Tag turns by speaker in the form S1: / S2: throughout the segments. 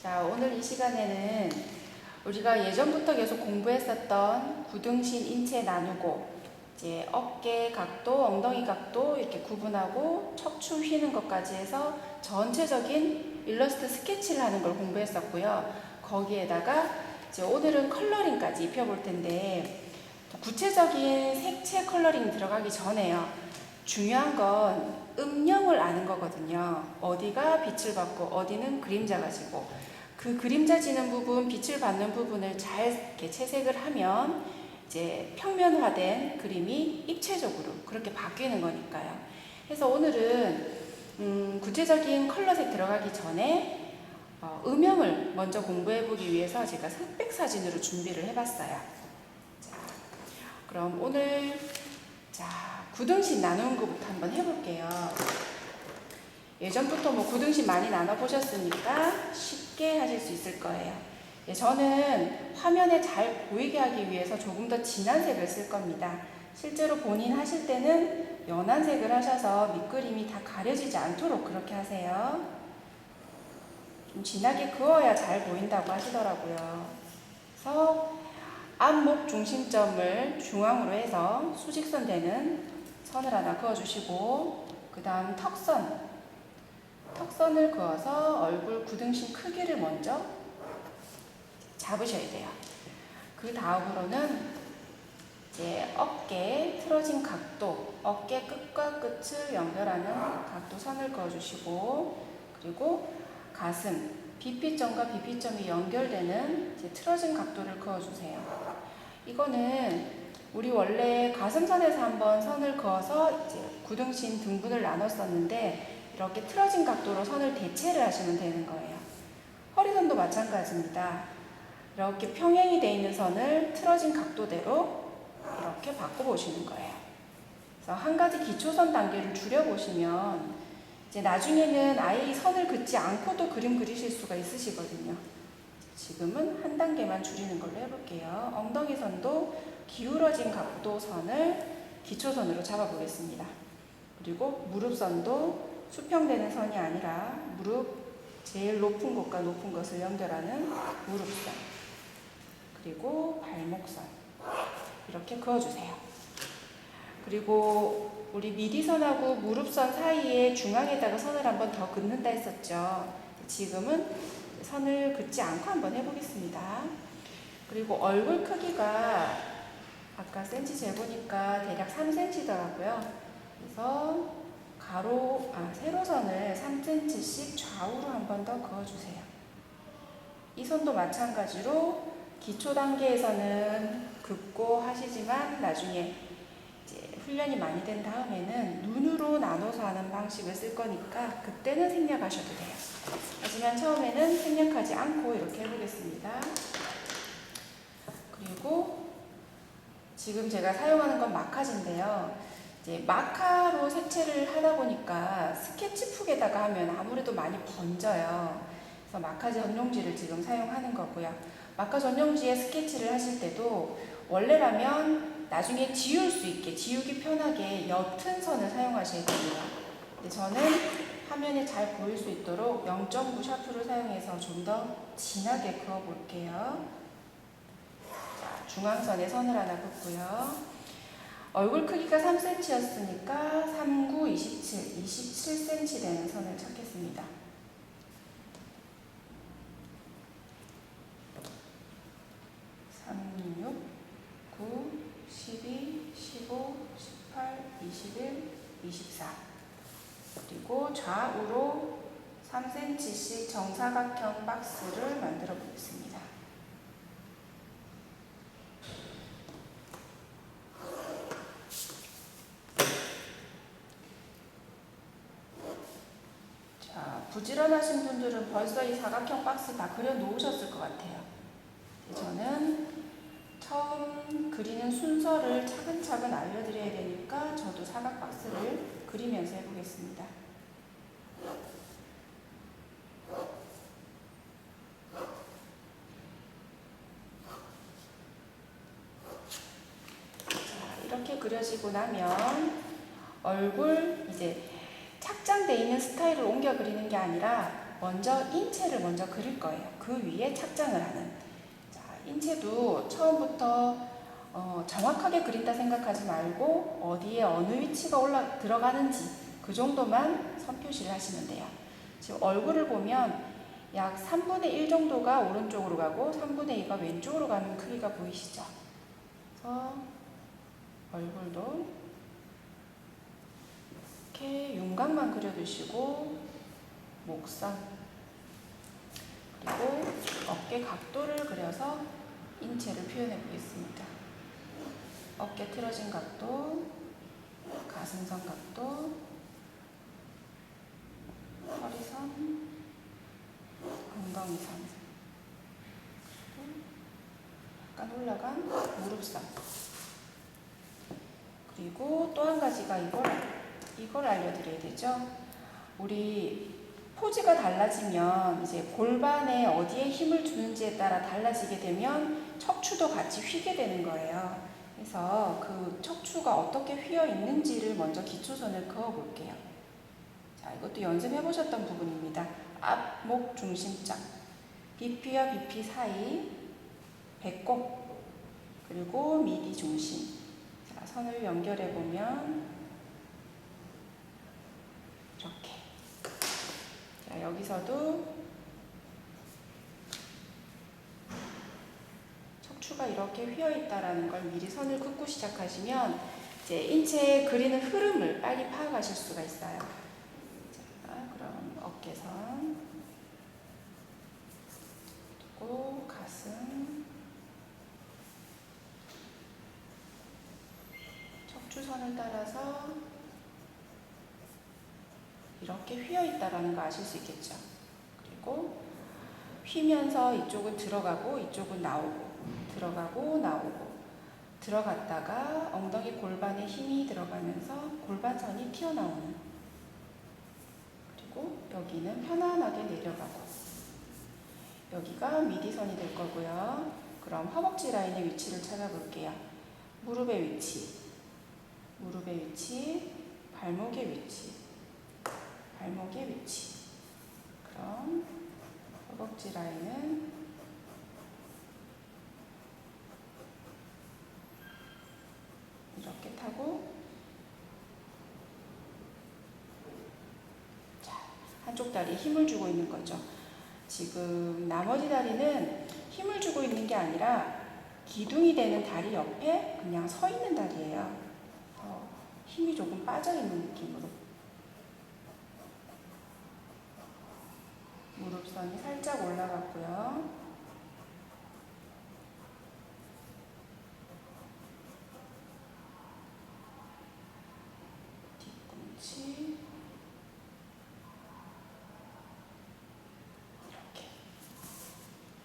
S1: 자, 오늘 이 시간에는 우리가 예전부터 계속 공부했었던 구등신 인체 나누고 이제 어깨 각도, 엉덩이 각도 이렇게 구분하고 척추 휘는 것까지 해서 전체적인 일러스트 스케치를 하는 걸 공부했었고요. 거기에다가 이제 오늘은 컬러링까지 입혀볼 텐데 구체적인 색채 컬러링 들어가기 전에요. 중요한 건 음영을 아는 거거든요. 어디가 빛을 받고 어디는 그림자가 지고 그 그림자 지는 부분, 빛을 받는 부분을 잘 이렇게 채색을 하면 이제 평면화된 그림이 입체적으로 그렇게 바뀌는 거니까요. 그래서 오늘은 구체적인 컬러색 들어가기 전에 음영을 먼저 공부해보기 위해서 제가 흑백 사진으로 준비를 해봤어요. 자, 그럼 오늘 구등신 나누는 것부터 한번 해볼게요. 예전부터 구등신 많이 나눠보셨으니까 쉽게 하실 수 있을 거예요. 저는 화면에 잘 보이게 하기 위해서 조금 더 진한 색을 쓸 겁니다. 실제로 본인 하실 때는 연한 색을 하셔서 밑그림이 다 가려지지 않도록 그렇게 하세요. 좀 진하게 그어야 잘 보인다고 하시더라고요. 그래서 앞목 중심점을 중앙으로 해서 수직선 되는 선을 하나 그어주시고 그 다음 턱선을 그어서 얼굴 구등신 크기를 먼저 잡으셔야 돼요. 그 다음으로는 이제 어깨 틀어진 각도, 어깨 끝과 끝을 연결하는 각도 선을 그어주시고 그리고 가슴, 비피점과 비피점이 연결되는 이제 틀어진 각도를 그어주세요. 이거는 우리 원래 가슴선에서 한번 선을 그어서 이제 구등신 등분을 나눴었는데 이렇게 틀어진 각도로 선을 대체를 하시면 되는 거예요. 허리선도 마찬가지입니다. 이렇게 평행이 되어 있는 선을 틀어진 각도대로 이렇게 바꿔보시는 거예요. 그래서 한 가지 기초선 단계를 줄여보시면 이제 나중에는 아예 이 선을 긋지 않고도 그림 그리실 수가 있으시거든요. 지금은 한 단계만 줄이는 걸로 해볼게요. 엉덩이 선도 기울어진 각도 선을 기초선으로 잡아보겠습니다. 그리고 무릎선도 수평되는 선이 아니라 무릎 제일 높은 곳과 높은 것을 연결하는 무릎선 그리고 발목선 이렇게 그어주세요. 그리고 우리 미디선하고 무릎선 사이에 중앙에다가 선을 한번 더 긋는다 했었죠. 지금은 선을 긋지 않고 한번 해보겠습니다. 그리고 얼굴 크기가 아까 센치 재보니까 대략 3cm더라고요. 그래서 세로선을 3cm씩 좌우로 한 번 더 그어주세요. 이 선도 마찬가지로 기초 단계에서는 긋고 하시지만 나중에 이제 훈련이 많이 된 다음에는 눈으로 나눠서 하는 방식을 쓸 거니까 그때는 생략하셔도 돼요. 하지만 처음에는 생략하지 않고 이렇게 해보겠습니다. 그리고 지금 제가 사용하는 건 마카지인데요. 이제 마카로 색채를 하다 보니까 스케치북에다가 하면 아무래도 많이 번져요. 그래서 마카 전용지를 지금 사용하는 거고요. 마카 전용지에 스케치를 하실 때도 원래라면 나중에 지울 수 있게, 지우기 편하게 옅은 선을 사용하셔야 됩니다. 근데 저는 화면에 잘 보일 수 있도록 0.9 샤프를 사용해서 좀 더 진하게 그어볼게요. 자, 중앙선에 선을 하나 긋고요. 얼굴 크기가 3cm였으니까 3, 9, 27, 27cm 되는 선을 찾겠습니다. (6, 9, 12, 15, 18, 21, 24) 그리고 좌우로 3cm씩 정사각형 박스를 만들어 보겠습니다. 부지런하신 분들은 벌써 이 사각형 박스 다 그려 놓으셨을 것 같아요. 저는 처음 그리는 순서를 차근차근 알려드려야 되니까 저도 사각 박스를 그리면서 해보겠습니다. 자, 이렇게 그려지고 나면 얼굴 이제 착장되어 있는 스타일을 옮겨 그리는 게 아니라 먼저 인체를 먼저 그릴 거예요. 그 위에 착장을 하는. 자, 인체도 처음부터 정확하게 그린다 생각하지 말고 어디에 어느 위치가 들어가는지 그 정도만 선표시를 하시면 돼요. 지금 얼굴을 보면 약 3분의 1 정도가 오른쪽으로 가고 3분의 2가 왼쪽으로 가는 크기가 보이시죠? 그래서 얼굴도 이렇게 윤곽만 그려두시고 목선 그리고 어깨 각도를 그려서 인체를 표현해 보겠습니다. 어깨 틀어진 각도, 가슴선 각도, 허리선, 엉덩이선, 약간 올라간 무릎선. 그리고 또 한 가지가 이걸 알려드려야 되죠. 우리 포즈가 달라지면 이제 골반에 어디에 힘을 주는지에 따라 달라지게 되면 척추도 같이 휘게 되는 거예요. 그래서 그 척추가 어떻게 휘어 있는지를 먼저 기초선을 그어 볼게요. 자, 이것도 연습해 보셨던 부분입니다. 앞목 중심점, 비피와 비피 사이, 배꼽, 그리고 미디 중심. 자, 선을 연결해 보면 이렇게. 자, 여기서도 척추가 이렇게 휘어 있다라는 걸 미리 선을 긋고 시작하시면 이제 인체에 그리는 흐름을 빨리 파악하실 수가 있어요. 자, 그럼 어깨선, 그리고 가슴, 척추선을 따라서 이렇게 휘어 있다라는 거 아실 수 있겠죠. 그리고 휘면서 이쪽은 들어가고 이쪽은 나오고 들어가고 나오고 들어갔다가 엉덩이 골반에 힘이 들어가면서 골반선이 튀어나오는, 그리고 여기는 편안하게 내려가고 여기가 미디선이 될 거고요. 그럼 허벅지 라인의 위치를 찾아볼게요. 무릎의 위치, 무릎의 위치, 발목의 위치, 발목의 위치. 그럼 허벅지 라인은 이렇게 타고, 자, 한쪽 다리에 힘을 주고 있는 거죠. 지금 나머지 다리는 힘을 주고 있는 게 아니라 기둥이 되는 다리 옆에 그냥 서 있는 다리예요. 힘이 조금 빠져 있는 느낌으로. 무릎선이 살짝 올라갔고요. 뒤꿈치. 이렇게.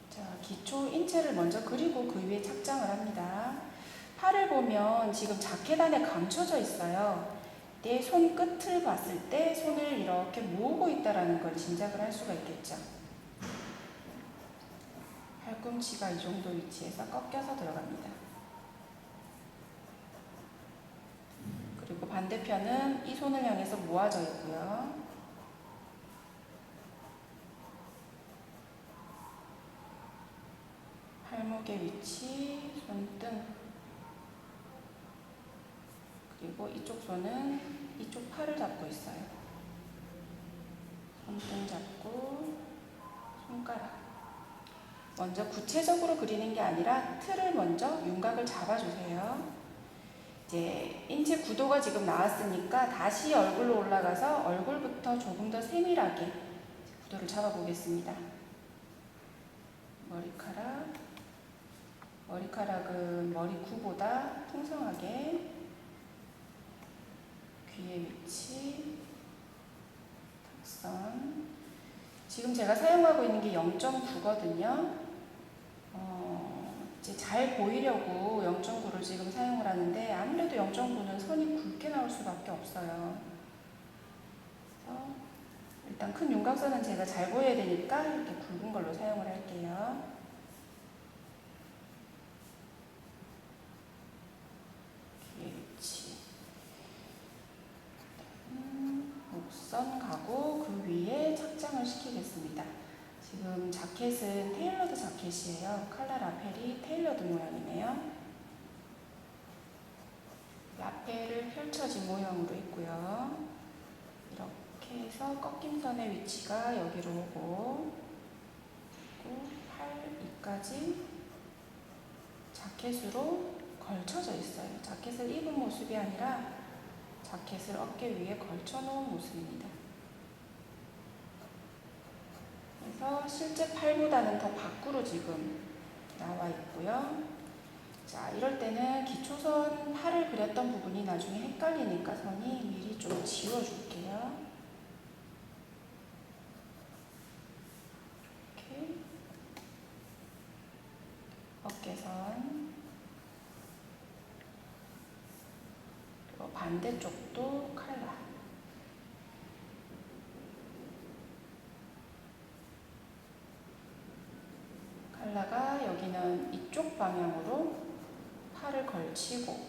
S1: 자, 기초 인체를 먼저 그리고 그 위에 착장을 합니다. 팔을 보면 지금 자켓 안에 감춰져 있어요. 내 손끝을 봤을 때 손을 이렇게 모으고 있다는 걸 짐작을 할 수가 있겠죠. 팔꿈치가 이 정도 위치에서 꺾여서 들어갑니다. 그리고 반대편은 이 손을 향해서 모아져 있고요. 팔목의 위치, 손등, 그리고 이쪽 손은 이쪽 팔을 잡고 있어요. 손등 잡고 손가락. 먼저 구체적으로 그리는 게 아니라 틀을 먼저 윤곽을 잡아주세요. 이제 인체 구도가 지금 나왔으니까 다시 얼굴로 올라가서 얼굴부터 조금 더 세밀하게 구도를 잡아보겠습니다. 머리카락은 머리 구보다 풍성하게, 귀의 위치, 턱선. 지금 제가 사용하고 있는 게 0.9거든요. 이제 잘 보이려고 0.9를 지금 사용을 하는데 아무래도 0.9는 선이 굵게 나올 수밖에 없어요. 그래서 일단 큰 윤곽선은 제가 잘 보여야 되니까 이렇게 굵은 걸로 사용을 할게요. 귀의 위치. 목선 가고 그 위에 착장을 시키겠습니다. 있습니다. 지금 자켓은 테일러드 자켓이에요. 칼라 라펠이 테일러드 모양이네요. 라펠을 펼쳐진 모양으로 있고요. 이렇게 해서 꺾임선의 위치가 여기로 오고, 그리고 팔 위까지 자켓으로 걸쳐져 있어요. 자켓을 입은 모습이 아니라 자켓을 어깨 위에 걸쳐 놓은 모습입니다. 그래서 실제 팔보다는 더 밖으로 지금 나와 있고요. 자, 이럴 때는 기초선 팔을 그렸던 부분이 나중에 헷갈리니까 선이 미리 좀 지워줄게요. 이렇게 어깨선, 그리고 반대쪽도 칼라. 칼라가 여기는 이쪽 방향으로 팔을 걸치고,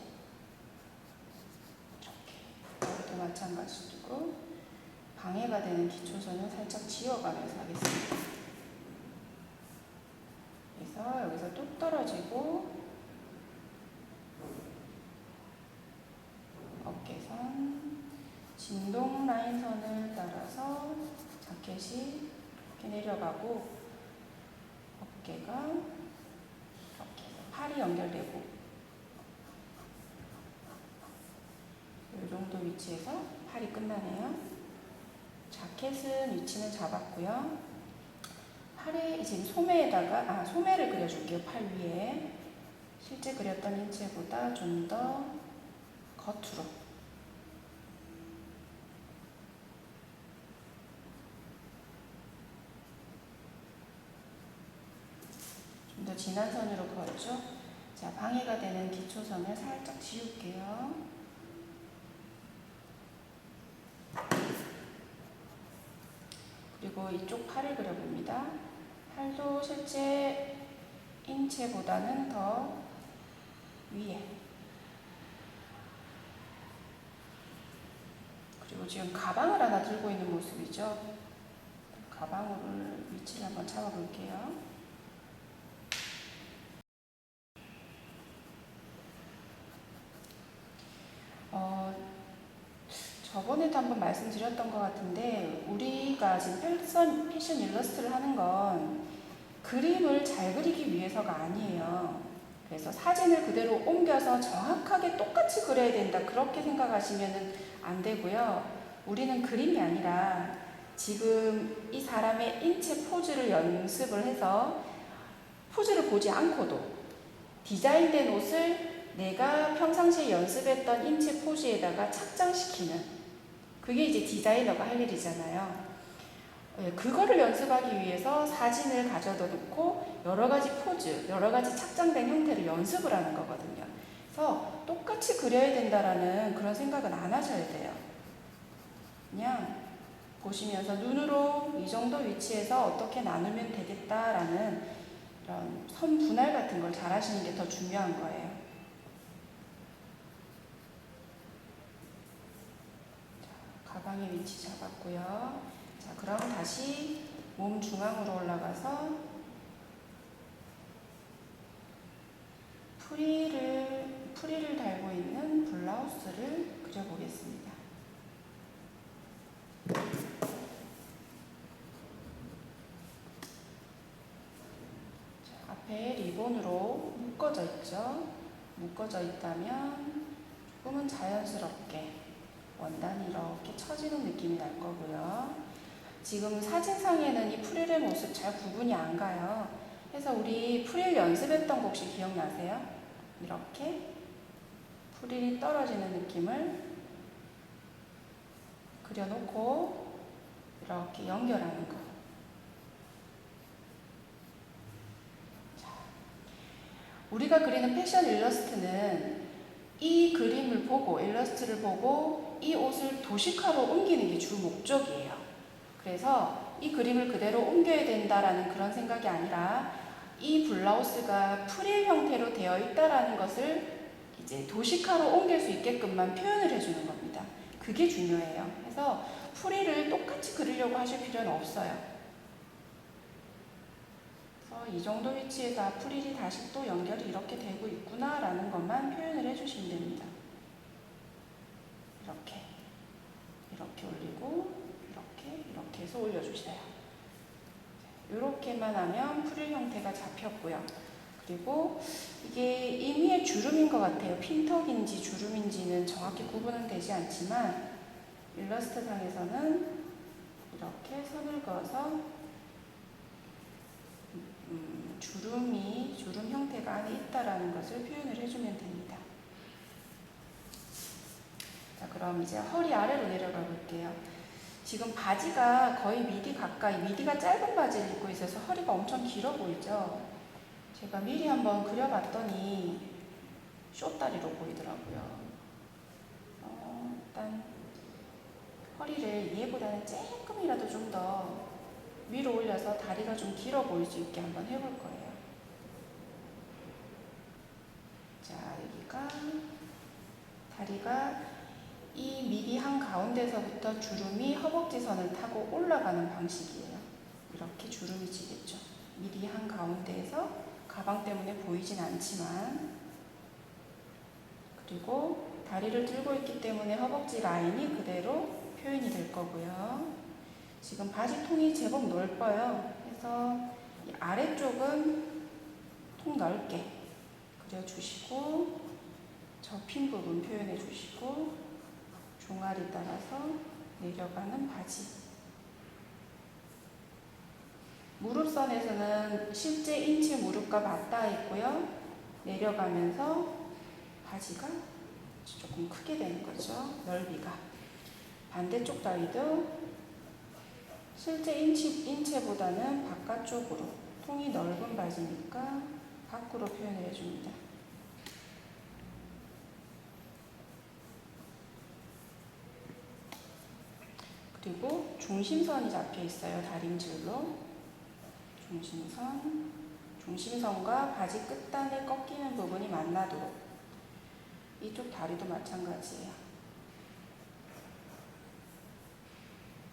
S1: 이렇게 여기도 마찬가지고 방해가 되는 기초선을 살짝 지워가면서 하겠습니다. 그래서 여기서 뚝 떨어지고 어깨선, 진동 라인선을 따라서 자켓이 이렇게 내려가고 어깨가 이렇게 팔이 연결되고 이 정도 위치에서 팔이 끝나네요. 자켓은 위치는 잡았고요. 팔에 지금 소매에다가 소매를 그려줄게요. 팔 위에 실제 그렸던 인체보다 좀 더 겉으로 좀 더 진한 선으로 그었죠. 자, 방해가 되는 기초선을 살짝 지울게요. 그리고 이쪽 팔을 그려봅니다. 팔도 실제 인체보다는 더 위에. 그리고 지금 가방을 하나 들고 있는 모습이죠. 가방을 위치를 한번 잡아볼게요. 저번에도 한번 말씀드렸던 것 같은데 우리가 지금 패션 일러스트를 하는 건 그림을 잘 그리기 위해서가 아니에요. 그래서 사진을 그대로 옮겨서 정확하게 똑같이 그려야 된다 그렇게 생각하시면 안 되고요. 우리는 그림이 아니라 지금 이 사람의 인체 포즈를 연습을 해서 포즈를 보지 않고도 디자인된 옷을 내가 평상시에 연습했던 인체 포즈에다가 착장시키는 그게 이제 디자이너가 할 일이잖아요. 그거를 연습하기 위해서 사진을 가져다 놓고 여러 가지 포즈, 여러 가지 착장된 형태를 연습을 하는 거거든요. 그래서 똑같이 그려야 된다라는 그런 생각은 안 하셔야 돼요. 그냥 보시면서 눈으로 이 정도 위치에서 어떻게 나누면 되겠다라는 이런 선 분할 같은 걸 잘 하시는 게 더 중요한 거예요. 가방의 위치 잡았고요. 자, 그럼 다시 몸 중앙으로 올라가서 프릴을 달고 있는 블라우스를 그려보겠습니다. 자, 앞에 리본으로 묶어져 있죠. 묶어져 있다면 조금은 자연스럽게 원단이 이렇게 처지는 느낌이 날 거고요. 지금 사진상에는 이 프릴의 모습 잘 구분이 안 가요. 그래서 우리 프릴 연습했던 거 혹시 기억나세요? 이렇게 프릴이 떨어지는 느낌을 그려놓고 이렇게 연결하는 거. 자, 우리가 그리는 패션 일러스트는 이 그림을 보고 일러스트를 보고 이 옷을 도식화로 옮기는 게 주 목적이에요. 그래서 이 그림을 그대로 옮겨야 된다라는 그런 생각이 아니라 이 블라우스가 프릴 형태로 되어 있다라는 것을 이제 도식화로 옮길 수 있게끔만 표현을 해주는 겁니다. 그게 중요해요. 그래서 프릴을 똑같이 그리려고 하실 필요는 없어요. 이 정도 위치에서 아프릴이 다시 또 연결이 이렇게 되고 있구나 라는 것만 표현을 해주시면 됩니다. 이렇게 올리고 이렇게 해서 올려주세요. 이렇게만 하면 프릴 형태가 잡혔고요. 그리고 이게 임의의 주름인 것 같아요. 핀턱인지 주름인지는 정확히 구분은 되지 않지만 일러스트상에서는 이렇게 선을 그어서 주름 형태가 안에 있다라는 것을 표현을 해주면 됩니다. 자, 그럼 이제 허리 아래로 내려가 볼게요. 지금 바지가 거의 미디 가까이, 미디가 짧은 바지를 입고 있어서 허리가 엄청 길어 보이죠? 제가 미리 한번 그려봤더니 숏다리로 보이더라고요. 일단 허리를 얘보다는 조금이라도 좀 더 위로 올려서 다리가 좀 길어 보일 수 있게 한번 해볼 거예요. 자, 여기가 다리가 이 미디 한가운데서부터 주름이 허벅지 선을 타고 올라가는 방식이에요. 이렇게 주름이 지겠죠. 미디 한가운데에서 가방 때문에 보이진 않지만, 그리고 다리를 들고 있기 때문에 허벅지 라인이 그대로 표현이 될 거고요. 지금 바지 통이 제법 넓어요. 그래서 이 아래쪽은 통 넓게 그려주시고 접힌 부분 표현해 주시고 종아리 따라서 내려가는 바지. 무릎선에서는 실제 인체 무릎과 맞닿아 있고요. 내려가면서 바지가 조금 크게 되는 거죠. 넓이가. 반대쪽 다리도 실제 인체보다는 바깥쪽으로, 통이 넓은 바지니까 밖으로 표현을 해줍니다. 그리고 중심선이 잡혀 있어요. 다림질로. 중심선과 바지 끝단에 꺾이는 부분이 만나도록. 이쪽 다리도 마찬가지예요.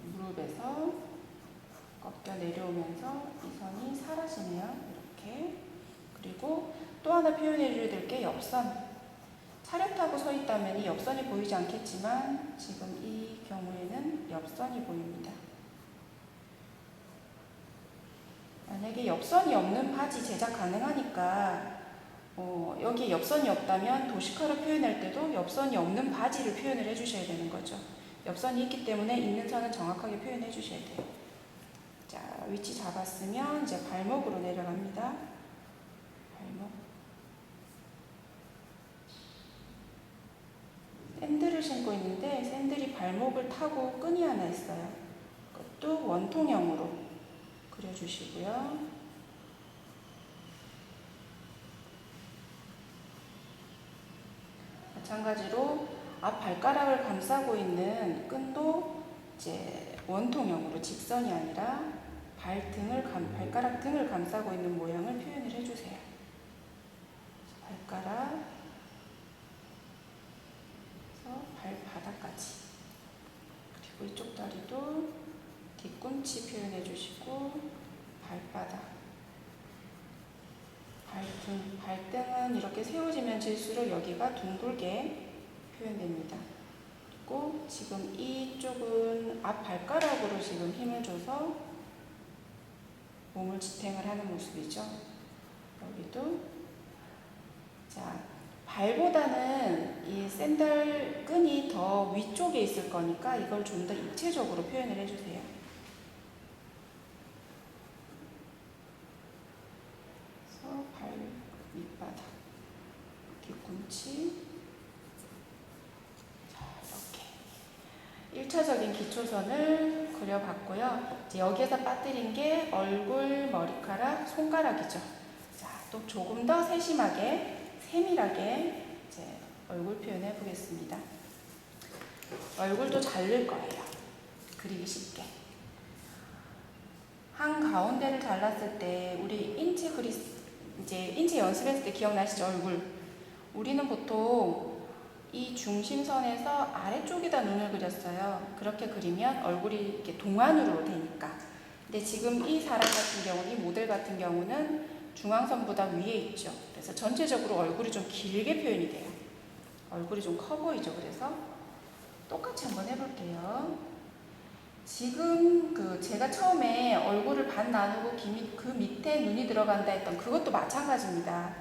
S1: 무릎에서 꺾여 내려오면서 이 선이 사라지네요. 이렇게. 그리고 또 하나 표현해 줘야 될 게 옆선. 차렷하고 서 있다면 이 옆선이 보이지 않겠지만 지금 이 경우에는 옆선이 보입니다. 만약에 옆선이 없는 바지 제작 가능하니까 여기에 옆선이 없다면 도시카로 표현할 때도 옆선이 없는 바지를 표현을 해주셔야 되는 거죠. 옆선이 있기 때문에 있는 선은 정확하게 표현해 주셔야 돼요. 자, 위치 잡았으면 이제 발목으로 내려갑니다. 발목. 샌들을 신고 있는데 샌들이 발목을 타고 끈이 하나 있어요. 그것도 원통형으로 그려주시고요. 마찬가지로 앞 발가락을 감싸고 있는 끈도 이제 원통형으로 직선이 아니라 발가락 등을 감싸고 있는 모양을 표현을 해주세요. 발가락, 발바닥까지. 그리고 이쪽 다리도 뒤꿈치 표현해 주시고 발바닥, 발등은 이렇게 세워지면 질수록 여기가 둥글게 표현됩니다. 그리고 지금 이쪽은 앞 발가락으로 지금 힘을 줘서 몸을 지탱을 하는 모습이죠. 여기도. 자, 발보다는 이 샌들 끈이 더 위쪽에 있을 거니까 이걸 좀 더 입체적으로 표현을 해주세요. 그래서 발 밑바닥, 뒤꿈치. 자, 이렇게 1차적인 기초선을 그려봤고요. 이제 여기에서 빠뜨린 게 얼굴, 머리카락, 손가락이죠. 자, 또 조금 더 세심하게 세밀하게 이제 얼굴 표현해 보겠습니다. 얼굴도 자를 거예요. 그리기 쉽게. 한 가운데를 잘랐을 때 우리 인체 연습했을 때 기억나시죠? 얼굴. 우리는 보통 이 중심선에서 아래쪽에다 눈을 그렸어요. 그렇게 그리면 얼굴이 이렇게 동안으로 되니까. 근데 근데 지금 이 사람 같은 경우는, 이 모델 같은 경우는 중앙선보다 위에 있죠. 그래서 전체적으로 얼굴이 좀 길게 표현이 돼요. 얼굴이 좀 커 보이죠. 그래서 똑같이 한번 해볼게요. 지금 제가 처음에 얼굴을 반 나누고 그 밑에 눈이 들어간다 했던 그것도 마찬가지입니다.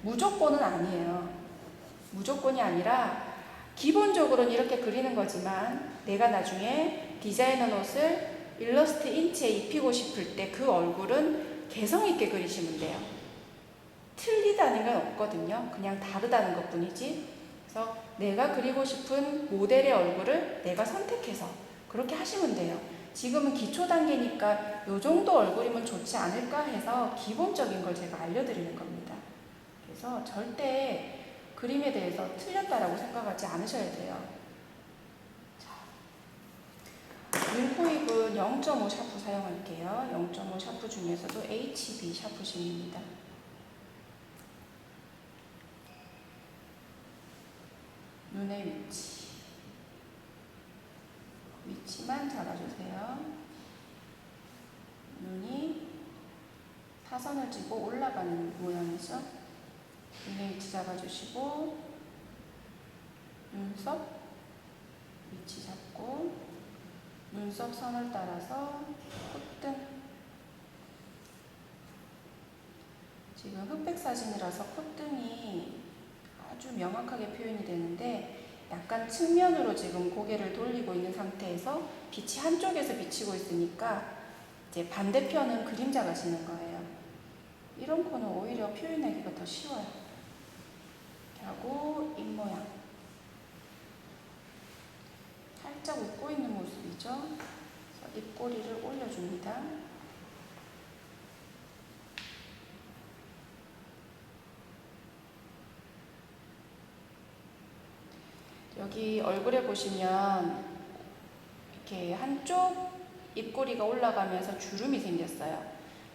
S1: 무조건은 아니에요. 무조건이 아니라 기본적으로는 이렇게 그리는 거지만 내가 나중에 디자인한 옷을 일러스트 인체에 입히고 싶을 때 그 얼굴은 개성 있게 그리시면 돼요. 틀리다는 건 없거든요. 그냥 다르다는 것 뿐이지. 그래서 내가 그리고 싶은 모델의 얼굴을 내가 선택해서 그렇게 하시면 돼요. 지금은 기초 단계니까 이 정도 얼굴이면 좋지 않을까 해서 기본적인 걸 제가 알려드리는 겁니다. 그래서 절대 그림에 대해서 틀렸다라고 생각하지 않으셔야 돼요. 눈, 코, 입은 0.5 샤프 사용할게요. 0.5 샤프 중에서도 HB 샤프심입니다. 눈의 위치만 잡아주세요. 눈이 사선을 찌고 올라가는 모양이죠. 눈의 위치 잡아주시고 눈썹 위치 잡고 눈썹 선을 따라서 콧등. 지금 흑백 사진이라서 콧등이 아주 명확하게 표현이 되는데 약간 측면으로 지금 고개를 돌리고 있는 상태에서 빛이 한쪽에서 비치고 있으니까 이제 반대편은 그림자가 지는 거예요. 이런 코는 오히려 표현하기가 더 쉬워요. 이렇게 하고 입모양 살짝 웃고 있는 모습이죠. 그래서 입꼬리를 올려줍니다. 여기 얼굴에 보시면 이렇게 한쪽 입꼬리가 올라가면서 주름이 생겼어요.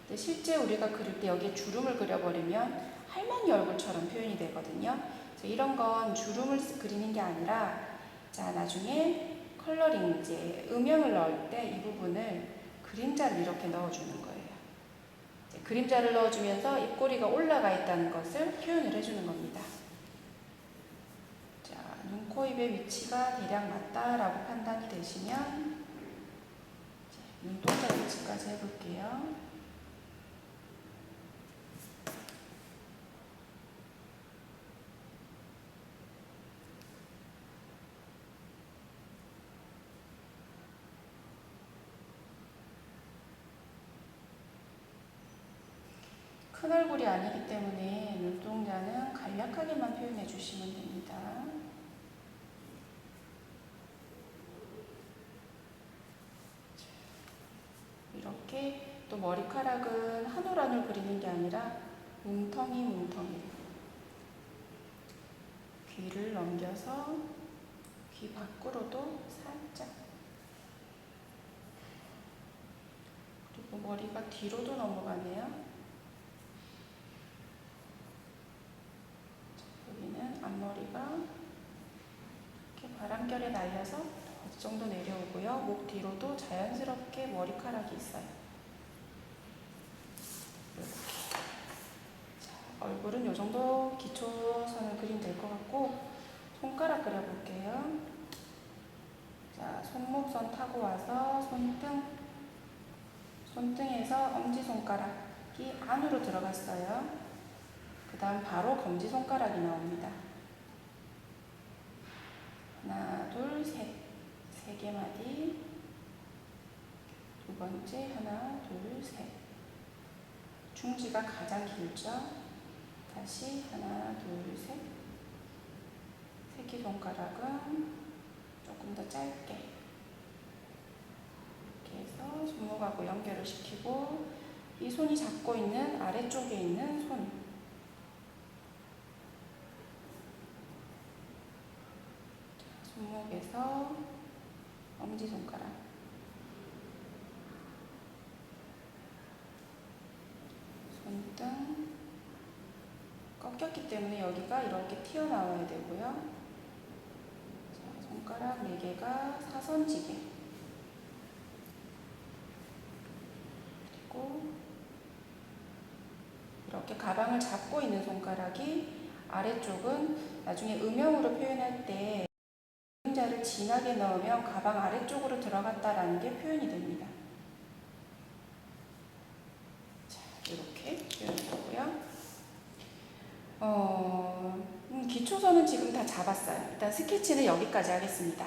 S1: 근데 실제 우리가 그릴 때 여기에 주름을 그려버리면 할머니 얼굴처럼 표현이 되거든요. 그래서 이런 건 주름을 그리는 게 아니라 자 나중에 컬러링 이제 음영을 넣을 때 이 부분을 그림자를 이렇게 넣어주는 거예요. 이제 그림자를 넣어주면서 입꼬리가 올라가 있다는 것을 표현을 해주는 겁니다. 눈, 코, 입의 위치가 대략 맞다라고 판단이 되시면 눈동자 위치까지 해볼게요. 큰 얼굴이 아니기 때문에 눈동자는 간략하게만 표현해 주시면 됩니다. 이렇게 또 머리카락은 한 올 한 올 그리는 게 아니라 뭉텅이 귀를 넘겨서 귀 밖으로도 살짝, 그리고 머리가 뒤로도 넘어가네요. 여기는 앞머리가 이렇게 바람결에 날려서 어느 정도 내려오고요. 목 뒤로도 자연스럽게 머리카락이 있어요. 이렇게. 자, 얼굴은 이 정도 기초선을 그리면 될 것 같고 손가락 그려볼게요. 자, 손목선 타고 와서 손등에서 엄지손가락이 안으로 들어갔어요. 그 다음 바로 검지손가락이 나옵니다. 하나, 둘, 셋. 세 개 마디. 두 번째, 하나, 둘, 셋. 중지가 가장 길죠. 다시 하나, 둘, 셋. 새끼손가락은 조금 더 짧게. 이렇게 해서 손목하고 연결을 시키고 이 손이 잡고 있는 아래쪽에 있는 손. 손목에서 엄지손가락, 손등, 꺾였기 때문에 여기가 이렇게 튀어나와야 되고요. 자, 손가락 4개가 사선지게. 이렇게 가방을 잡고 있는 손가락이 아래쪽은 나중에 음영으로 표현할 때 그림자를 진하게 넣으면 가방 아래쪽으로 들어갔다라는 게 표현이 됩니다. 자, 이렇게 표현하고요. 기초선은 지금 다 잡았어요. 일단 스케치는 여기까지 하겠습니다.